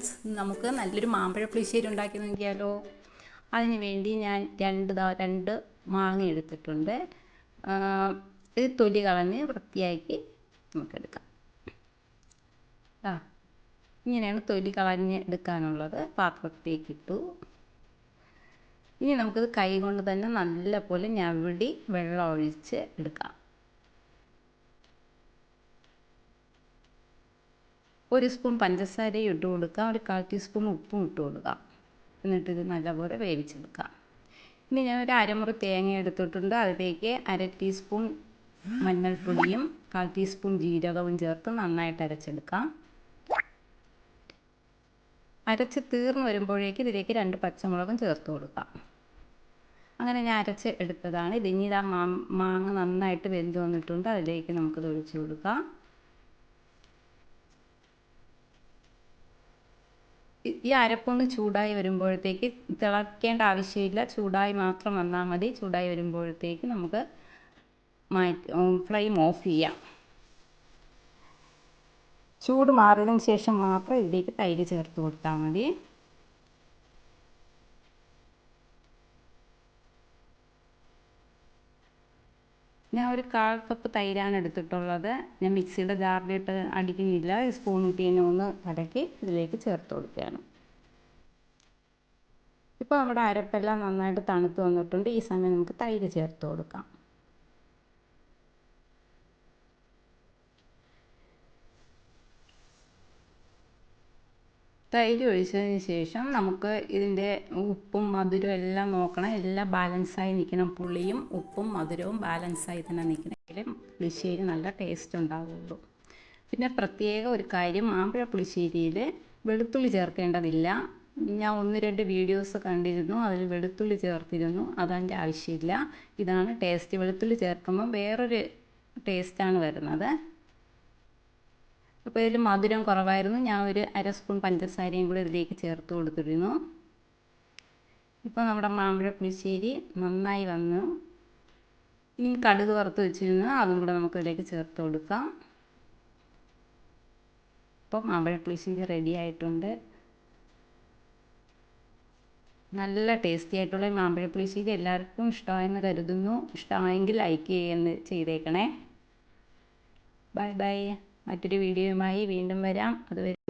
Friends, നമുക്ക് നല്ലൊരു മാമ്പഴ പുളിശ്ശേരി ഉണ്ടാക്കി നോക്കിയാലോ. അതിന് വേണ്ടി ഞാൻ രണ്ട് മാങ്ങ എടുത്തിട്ടുണ്ട്. ഇത് തൊലി കളഞ്ഞ് വൃത്തിയാക്കി നമുക്കെടുക്കാം. ഇങ്ങനെയാണ് തൊലി കളഞ്ഞ് എടുക്കാനുള്ളത്. പാത്രത്തിലേക്ക് ഇട്ടു. ഇനി നമുക്കിത് കൈ കൊണ്ട് തന്നെ നല്ലപോലെ ഞവടി വെള്ളം ഒഴിച്ച് എടുക്കാം. 1 സ്പൂൺ പഞ്ചസാരയും ഇട്ട് കൊടുക്കാം. 1/4 ടീസ്പൂൺ ഉപ്പും ഇട്ട് കൊടുക്കാം. എന്നിട്ടിത് നല്ലപോലെ വേവിച്ചെടുക്കാം. ഇനി ഞാൻ ഒരു അരമുറി തേങ്ങ എടുത്തിട്ടുണ്ട്. അതിലേക്ക് 1/2 ടീസ്പൂൺ മഞ്ഞൾപ്പൊടിയും 1/4 ടീസ്പൂൺ ജീരകവും ചേർത്ത് നന്നായിട്ട് അരച്ചെടുക്കാം. അരച്ച് തീർന്ന് വരുമ്പോഴേക്ക് ഇതിലേക്ക് 2 പച്ചമുളകും ചേർത്ത് കൊടുക്കാം. അങ്ങനെ ഞാൻ അരച്ച് എടുത്തതാണ്. ഇതിനി മാങ്ങ നന്നായിട്ട് വെന്ത് വന്നിട്ടുണ്ട്. അതിലേക്ക് നമുക്കിത് ഒഴിച്ച് കൊടുക്കാം. ഈ അരപ്പൊന്ന് ചൂടായി വരുമ്പോഴത്തേക്ക് തിളയ്ക്കേണ്ട ആവശ്യമില്ല, ചൂടായി മാത്രം വന്നാൽ മതി. ചൂടായി വരുമ്പോഴത്തേക്ക് നമുക്ക് ഫ്ലെയിം ഓഫ് ചെയ്യാം. ചൂട് മാറിയതിന് ശേഷം മാത്രം ഇതിലേക്ക് തൈര് ചേർത്ത് കൊടുത്താൽ മതി. ഞാൻ ഒരു 1/4 കപ്പ് തൈരാണ് എടുത്തിട്ടുള്ളത്. ഞാൻ മിക്സിയുടെ ജാറിലിട്ട് അടിക്കുന്നില്ല. സ്പൂൺ ഇട്ട് ഒന്ന് കലക്കി ഇതിലേക്ക് ചേർത്ത് കൊടുക്കുകയാണ്. ഇപ്പോൾ നമ്മുടെ അരപ്പെല്ലാം നന്നായിട്ട് തണുത്ത് വന്നിട്ടുണ്ട്. ഈ സമയം നമുക്ക് തൈര് ചേർത്ത് കൊടുക്കാം. തൈര് ഒഴിച്ചതിന് ശേഷം നമുക്ക് ഇതിൻ്റെ ഉപ്പും മധുരവും എല്ലാം നോക്കണം. എല്ലാം ബാലൻസായി നിൽക്കണം. പുളിയും ഉപ്പും മധുരവും ബാലൻസായി തന്നെ നിൽക്കണമെങ്കിൽ പുളിശ്ശേരി നല്ല ടേസ്റ്റ് ഉണ്ടാവുള്ളൂ. പിന്നെ പ്രത്യേക ഒരു കാര്യം, മാമ്പഴ പുളിശ്ശേരിയിൽ വെളുത്തുള്ളി ചേർക്കേണ്ടതില്ല. ഞാൻ 1-2 വീഡിയോസ് കണ്ടിരുന്നു, അതിൽ വെളുത്തുള്ളി ചേർത്തിരുന്നു. അതിൻ്റെ ആവശ്യമില്ല. ഇതാണ് ടേസ്റ്റ്. വെളുത്തുള്ളി ചേർക്കുമ്പോൾ വേറൊരു ടേസ്റ്റാണ് വരുന്നത്. അപ്പോൾ ഇതിൽ മധുരം കുറവായിരുന്നു. ഞാൻ ഒരു 1/2 സ്പൂൺ പഞ്ചസാരയും കൂടി ഇതിലേക്ക് ചേർത്ത് കൊടുത്തിരുന്നു. ഇപ്പോൾ നമ്മുടെ മാമ്പഴ പുളിശ്ശേരി നന്നായി വന്നു. ഇനി കടുക് വറുത്ത് വെച്ചിരുന്നു, അതും കൂടെ നമുക്ക് ഇതിലേക്ക് ചേർത്ത് കൊടുക്കാം. ഇപ്പോൾ മാമ്പഴ പുളിശ്ശേരി റെഡി ആയിട്ടുണ്ട്. നല്ല ടേസ്റ്റി ആയിട്ടുള്ള മാമ്പഴ പുളിശ്ശേരി എല്ലാവർക്കും ഇഷ്ടമായെന്ന് കരുതുന്നു. ഇഷ്ടമായെങ്കിൽ ലൈക്ക് ചെയ്തേക്കണേ. Bye bye. മറ്റൊരു വീഡിയോയുമായി വീണ്ടും വരാം. അതുവരെ